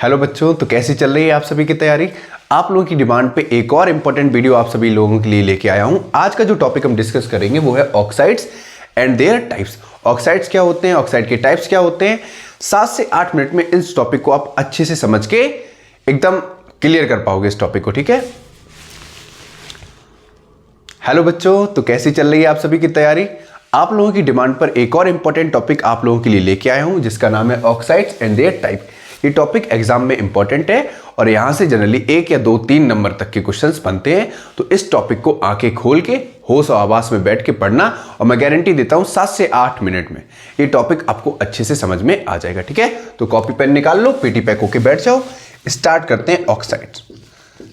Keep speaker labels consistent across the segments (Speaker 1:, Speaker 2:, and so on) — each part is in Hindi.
Speaker 1: हेलो बच्चों, तो कैसी चल रही है आप सभी की तैयारी। आप लोगों की डिमांड पे एक और इंपॉर्टेंट वीडियो आप सभी लोगों के लिए लेके आया हूं। आज का जो टॉपिक हम डिस्कस करेंगे वो है oxides and there types. Oxides क्या होते हैं, ऑक्साइड के टाइप्स क्या होते हैं। 7 से 8 मिनट में इस टॉपिक को आप अच्छे से समझ के एकदम क्लियर कर पाओगे इस टॉपिक को, ठीक है। हेलो बच्चों, तो कैसी चल रही है आप सभी की तैयारी। आप लोगों की डिमांड पर एक और इंपॉर्टेंट टॉपिक आप लोगों के लिए लेके आया हूं जिसका नाम है ऑक्साइड्स एंड देयर टाइप। ये टॉपिक एग्जाम में इंपॉर्टेंट है और यहां से जनरली 1 या 2 3 नंबर तक के क्वेश्चंस बनते हैं। तो इस टॉपिक को आंखें खोल के होश और आवाज में बैठ के पढ़ना और मैं गारंटी देता हूं 7 से 8 मिनट में ये टॉपिक आपको अच्छे से समझ में आ जाएगा, ठीक है। तो कॉपी पेन निकाल लो, पीटी पैक होके बैठ जाओ। स्टार्ट करते हैं ऑक्साइड्स।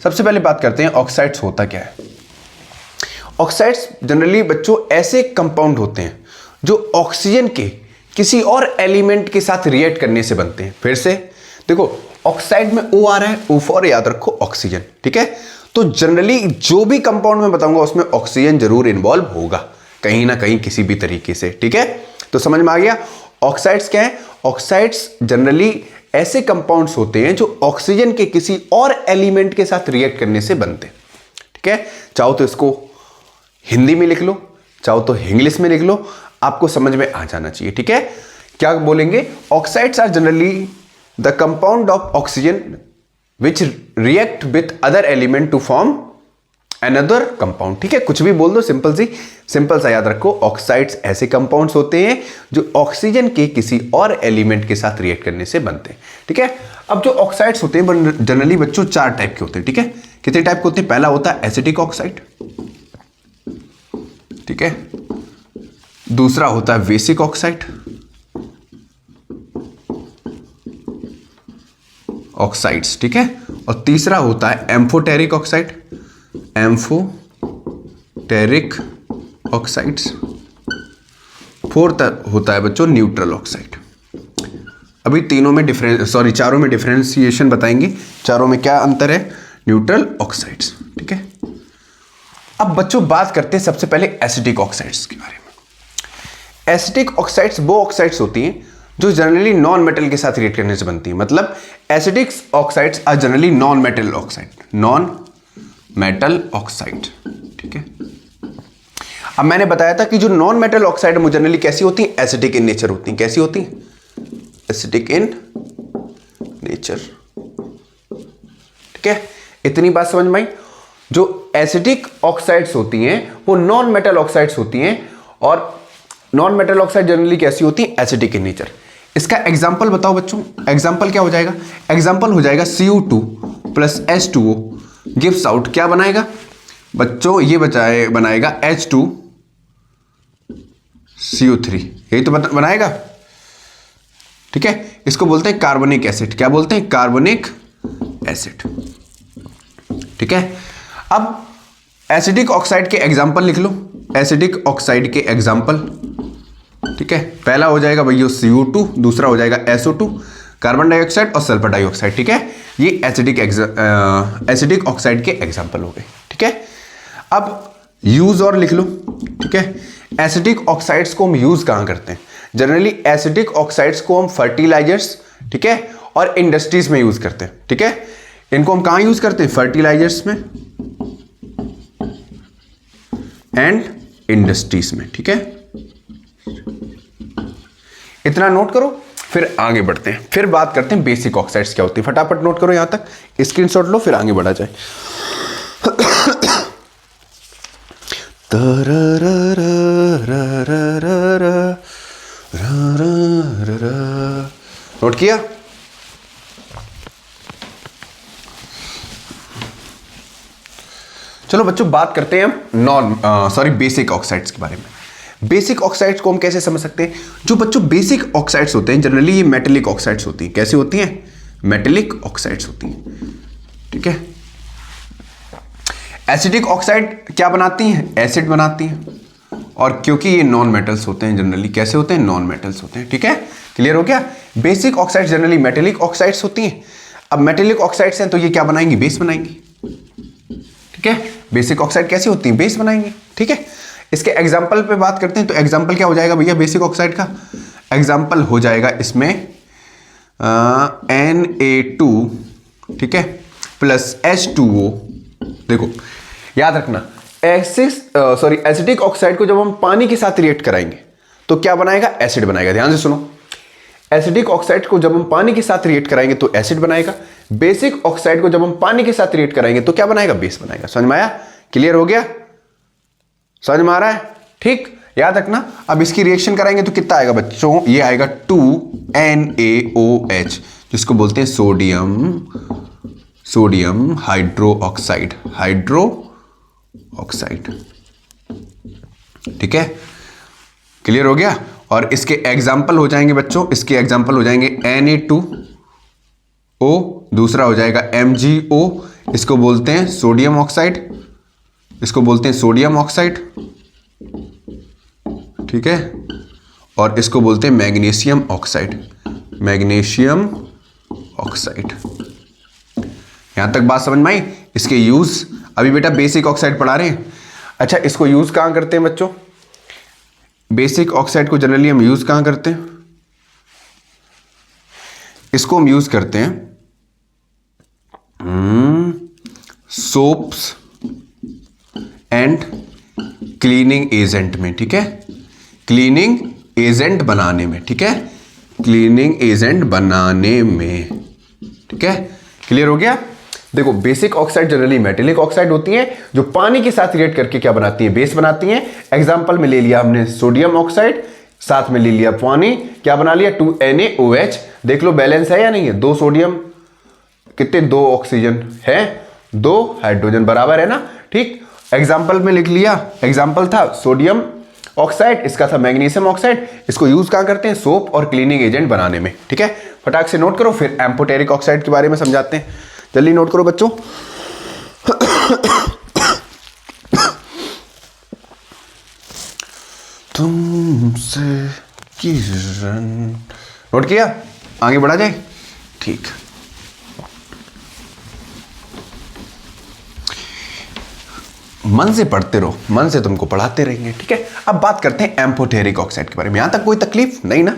Speaker 1: सबसे पहले बात करते हैं ऑक्साइड्स होता क्या है। ऑक्साइड्स जनरली बच्चों ऐसे कंपाउंड होते हैं जो ऑक्सीजन के किसी और एलिमेंट के साथ रिएक्ट करने से बनते हैं। फिर से देखो, ऑक्साइड में O आ रहा है, O फॉर याद रखो ऑक्सीजन, ठीक है। तो जनरली जो भी कंपाउंड मैं बताऊंगा उसमें ऑक्सीजन जरूर इन्वॉल्व होगा कहीं ना कहीं किसी भी तरीके से, ठीक है। तो समझ में आ गया। ऑक्साइड्स क्या है। ऑक्साइड्स जनरली ऐसे कंपाउंड्स होते हैं जो ऑक्सीजन के किसी और एलिमेंट के साथ रिएक्ट करने से बनते हैं, ठीक है। चाहो तो इसको हिंदी में लिख लो, चाहो तो इंग्लिश में लिख लो, आपको समझ में आ जाना चाहिए, ठीक है। क्या बोलेंगे, oxides are generally the compound of oxygen which react with other element to form another compound, ठीक है। कुछ भी बोल दो, सिंपल सा याद रखो। ऑक्साइड्स ऐसे कंपाउंड्स होते हैं जो ऑक्सीजन के किसी और एलिमेंट के साथ रिएक्ट करने से बनते हैं, ठीक है। अब जो ऑक्साइड्स होते हैं जनरली बच्चों 4 टाइप के होते हैं, ठीक है। कितने टाइप के होते हैं। पहला होता है एसिटिक ऑक्साइड, ठीक है। दूसरा होता है बेसिक ऑक्साइड, ऑक्साइड्स, ठीक है। और तीसरा होता है amphoteric oxide, amphoteric oxides. Fourth होता है बच्चों न्यूट्रल ऑक्साइड। अभी चारों में डिफरेंशिएशन बताएंगे, चारों में क्या अंतर है। न्यूट्रल ऑक्साइड्स, ठीक है। अब बच्चों बात करते हैं सबसे पहले एसिटिक ऑक्साइड्स के बारे में। एसिटिक ऑक्साइड्स वो ऑक्साइड्स होती हैं जो जनरली नॉन मेटल के साथ रिएक्ट करने से बनती है। मतलब acidic oxides are generally non metal oxide, non metal oxide, ठीक है। अब मैंने बताया था कि जो नॉन मेटल ऑक्साइड है वो जनरली कैसी होती है, एसिटिक इन नेचर होती है। कैसी होती है, एसिटिक इन नेचर, ठीक है। इतनी बात समझ में आई। जो एसिटिक ऑक्साइड्स होती हैं वो नॉन मेटल ऑक्साइड्स होती हैं और नॉन मेटल ऑक्साइड जनरली कैसी होती है, एसिटिक इन नेचर। इसका एग्जांपल बताओ बच्चों। एग्जांपल क्या हो जाएगा, एग्जांपल हो जाएगा CO2 plus H2O gives out, क्या बनाएगा बच्चों, ये बनाएगा H2CO3, यही तो बनाएगा, ठीक है। इसको बोलते हैं कार्बनिक एसिड। क्या बोलते हैं, कार्बनिक एसिड, ठीक है। अब एसिडिक ऑक्साइड के एग्जांपल लिख लो। एसिडिक ऑक्साइड के एग्जांपल, ठीक है। पहला हो जाएगा भैया CO2, दूसरा हो जाएगा SO2 कार्बन डाइऑक्साइड और सल्फर डाइऑक्साइड, ठीक है। ये एसिडिक ऑक्साइड के एग्जांपल हो गए, ठीक है। अब यूज और लिख लो, ठीक है। एसिडिक ऑक्साइड्स को हम यूज कहां करते हैं, जनरली एसिडिक ऑक्साइड्स को हम फर्टिलाइजर्स, ठीक है, और इंडस्ट्रीज में यूज करते हैं, ठीक है। इनको हम कहां यूज करते हैं, फर्टिलाइजर्स में एंड इंडस्ट्रीज में, ठीक है। इतना नोट करो, फिर आगे बढ़ते हैं। फिर बात करते हैं बेसिक ऑक्साइड्स क्या होती है। फटाफट नोट करो, यहां तक स्क्रीनशॉट लो, फिर आगे बढ़ा जाए। नोट किया। चलो बच्चों बात करते हैं हम बेसिक ऑक्साइड्स के बारे में। बेसिक ऑक्साइड्स को हम कैसे समझ सकते हैं। जो बच्चों बेसिक ऑक्साइड्स होते हैं जनरली ये मेटेलिक ऑक्साइड्स होती हैं। कैसी होती हैं, मेटेलिक ऑक्साइड्स होती हैं, ठीक है। एसिडिक ऑक्साइड क्या बनाती हैं, एसिड बनाती हैं। और क्योंकि ये नॉन मेटल्स होते हैं, जनरली कैसे होते हैं, नॉन मेटल्स होते हैं, ठीक है। क्लियर हो गया। Basic oxide generally metallic oxides होती हैं। अब मेटेलिक ऑक्साइड्स हैं तो ये क्या बनाएंगी, बेस बनाएंगी, ठीक है। बेसिक ऑक्साइड कैसी होती है, बेस बनाएंगे, ठीक है। इसके एग्जाम्पल पे बात करते हैं तो एग्जाम्पल क्या हो जाएगा भैया बेसिक ऑक्साइड का। एग्जाम्पल हो जाएगा इसमें Na2, ठीक है, प्लस H2O। देखो याद रखना, एसिटिक ऑक्साइड को जब हम पानी के साथ रिएक्ट कराएंगे तो क्या बनाएगा, एसिड बनाएगा। ध्यान से सुनो, एसिडिक ऑक्साइड को जब हम पानी के साथ रिएक्ट कराएंगे तो एसिड बनाएगा, बेसिक ऑक्साइड को जब हम पानी के साथ रिएक्ट कराएंगे तो क्या बनाएगा, बेस बनाएगा। समझ में आया, क्लियर हो गया, समझ में आ रहा है, ठीक, याद रखना। अब इसकी रिएक्शन कराएंगे तो कितना आएगा बच्चों, ये आएगा 2NaOH, जिसको बोलते हैं सोडियम हाइड्रो ऑक्साइड, ठीक है, क्लियर हो गया। और इसके एग्जाम्पल हो जाएंगे बच्चों, इसके एग्जाम्पल हो जाएंगे Na2O, दूसरा हो जाएगा MgO, इसको बोलते हैं सोडियम ऑक्साइड, ठीक है, और इसको बोलते हैं मैग्नीशियम ऑक्साइड। यहां तक बात समझ में आई। इसके यूज अभी बेटा बेसिक ऑक्साइड पढ़ा रहे हैं। अच्छा, इसको यूज कहां करते हैं बच्चों, बेसिक ऑक्साइड को जनरली हम यूज कहां करते हैं, इसको हम यूज करते हैं सोप्स एंड क्लीनिंग एजेंट में, ठीक है, क्लीनिंग एजेंट बनाने में, ठीक है, ठीक है, क्लियर हो गया। देखो basic oxide generally metallic oxide होती हैं जो पानी के साथ रिएक्ट करके क्या बनाती हैं, बेस बनाती हैं। एग्जांपल में ले लिया हमने सोडियम ऑक्साइड, साथ में ले लिया पानी, क्या बना लिया 2NaOH। देख लो बैलेंस है या नहीं है, 2 सोडियम कितने, 2 ऑक्सीजन है, 2 हाइड्रोजन, बराबर है ना, ठीक। एग्जाम्पल में लिख लिया, एग्जाम्पल था सोडियम ऑक्साइड, इसका था मैग्नीशियम ऑक्साइड। इसको यूज कहां करते हैं, सोप और क्लीनिंग एजेंट बनाने में, ठीक है। फटाक से नोट करो, फिर एम्फोटेरिक ऑक्साइड के बारे में समझाते हैं। जल्दी नोट करो बच्चों। तुमसे किरण, नोट किया, आगे बढ़ा जाए, ठीक। मन से पढ़ते रहो, मन से तुमको पढ़ाते रहेंगे, ठीक है। अब बात करते हैं एम्फोटेरिक ऑक्साइड के बारे में। यहां तक कोई तकलीफ नहीं ना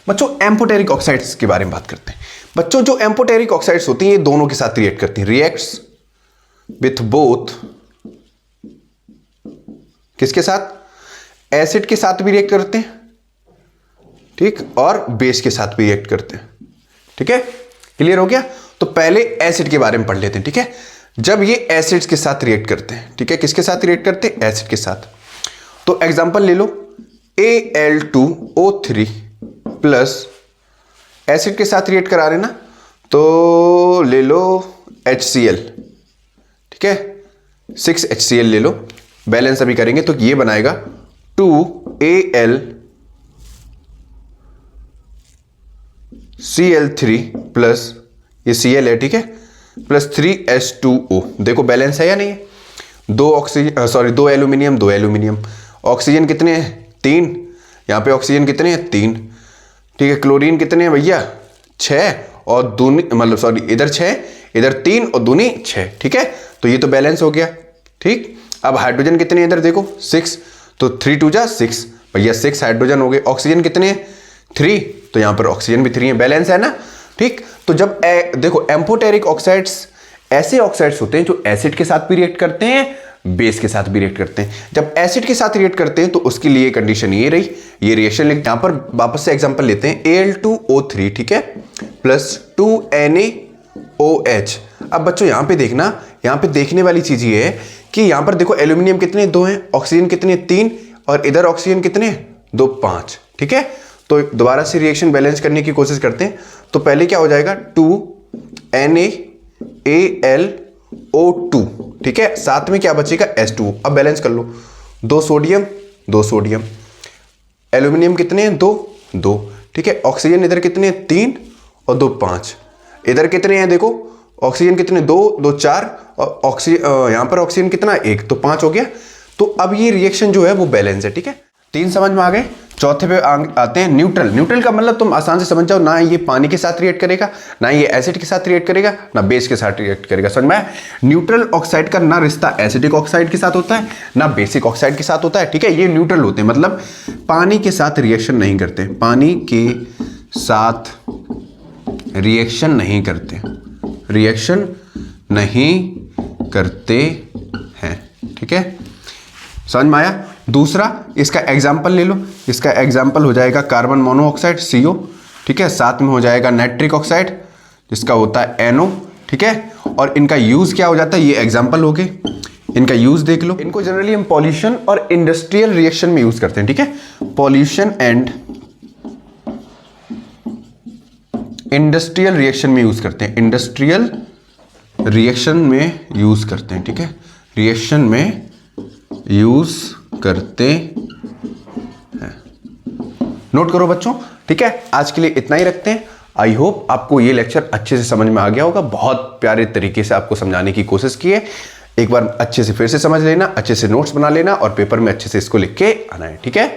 Speaker 1: बच्चों। एम्फोटेरिक ऑक्साइड्स के बारे में बात करते हैं बच्चों। जो एम्फोटेरिक ऑक्साइड्स होती हैं ये दोनों के साथ रिएक्ट करती हैं, रिएक्ट्स विथ बोथ, किसके साथ, एसिड के साथ भी रिएक्ट करते हैं, ठीक, और बेस के साथ भी रिएक्ट करते हैं, ठीक है, क्लियर हो गया। तो पहले एसिड के बारे में पढ़ लेते हैं, ठीक है। जब ये एसिड्स के साथ रिएक्ट करते हैं, ठीक है, किसके साथ रिएक्ट करते हैं, एसिड के साथ। तो एग्जांपल ले लो, Al2O3 प्लस एसिड के साथ रिएक्ट करा रहे ना, तो ले लो HCl, ठीक है, 6 HCl ले लो, बैलेंस अभी करेंगे तो ये बनाएगा 2AlCl3 प्लस ये Cl है, ठीक है, प्लस 3H2O। देखो बैलेंस है या नहीं है, 2 एल्यूमिनियम, 2 एल्यूमिनियम, ऑक्सीजन कितने हैं, 3, यहां पे ऑक्सीजन कितने हैं, 3, ठीक है। क्लोरीन कितने हैं भैया, 6, और दूनी मतलब सॉरी इधर 6, इधर 3 और दूनी 6, ठीक है। तो ये तो बैलेंस हो गया, ठीक। अब हाइड्रोजन कितने हैं इधर देखो, 6, तो 3 2 जा 6 भैया, 6 हाइड्रोजन हो गए। ऑक्सीजन कितने हैं, 3, तो यहां पर ऑक्सीजन भी 3 है, बैलेंस है ना, ठीक। तो जब देखो एम्फोटेरिक ऑक्साइड्स ऐसे ऑक्साइड्स होते हैं जो एसिड के साथ भी रिएक्ट करते हैं, बेस के साथ भी रिएक्ट करते हैं। जब एसिड के साथ रिएक्ट करते हैं तो उसके लिए कंडीशन ये रही, ये रिएक्शन लिख, यहां पर वापस से एग्जांपल लेते हैं, Al2O3, ठीक है, प्लस 2NaOH। अब बच्चों यहां पे देखना, यहां पे देखने वाली चीज ये है कि यहां पर देखो एल्यूमिनियम कितने, 2 हैं, ऑक्सीजन कितने, 3, और इधर ऑक्सीजन कितने, 2 5, ठीक है। तो दोबारा से रिएक्शन बैलेंस करने की कोशिश करते हैं। तो पहले क्या हो जाएगा, 2NaAlO2, ठीक है, साथ में क्या बचेगा, H2O। अब बैलेंस कर लो, 2 सोडियम, 2 सोडियम, एल्यूमिनियम कितने हैं, 2, ठीक है। ऑक्सीजन इधर कितने हैं, 3 और 2 5, इधर कितने हैं देखो, ऑक्सीजन कितने, 2 4, और ऑक्सीजन यहां पर ऑक्सीजन कितना, 1, तो 5 हो गया। तो अब ये रिएक्शन जो है वो बैलेंस है, ठीक है। 3 समझ में आ गए। चौथे पे आते हैं न्यूट्रल। न्यूट्रल का मतलब तुम आसान से समझ जाओ, ना ये पानी के साथ रिएक्ट करेगा, ना ये एसिड के साथ रिएक्ट करेगा, ना बेस के साथ रिएक्ट करेगा। समझ में आया? न्यूट्रल ऑक्साइड का ना रिश्ता एसिडिक ऑक्साइड के साथ होता है, ना बेसिक ऑक्साइड के साथ होता है, ठीक है। ये न्यूट्रल होते हैं, मतलब पानी के साथ रिएक्शन नहीं करते, पानी के साथ रिएक्शन नहीं करते, रिएक्शन नहीं करते हैं। ठीक है, समझ में आया। दूसरा इसका एग्जाम्पल ले लो, इसका एग्जाम्पल हो जाएगा कार्बन मोनोऑक्साइड CO, ठीक है, साथ में हो जाएगा नाइट्रिक ऑक्साइड जिसका होता है NO, ठीक है। और इनका यूज क्या हो जाता है, ये एग्जाम्पल हो गए, इनका यूज देख लो। इनको जनरली हम पॉल्यूशन और इंडस्ट्रियल रिएक्शन में यूज करते हैं, ठीक है, पॉल्यूशन एंड इंडस्ट्रियल रिएक्शन में यूज करते हैं, इंडस्ट्रियल रिएक्शन में यूज करते हैं, ठीक है, रिएक्शन में यूज करते हैं। नोट करो बच्चों, ठीक है। आज के लिए इतना ही रखते हैं। आई होप आपको ये लेक्चर अच्छे से समझ में आ गया होगा। बहुत प्यारे तरीके से आपको समझाने की कोशिश की है। एक बार अच्छे से फिर से समझ लेना, अच्छे से नोट्स बना लेना और पेपर में अच्छे से इसको लिख के आना है, ठीक है।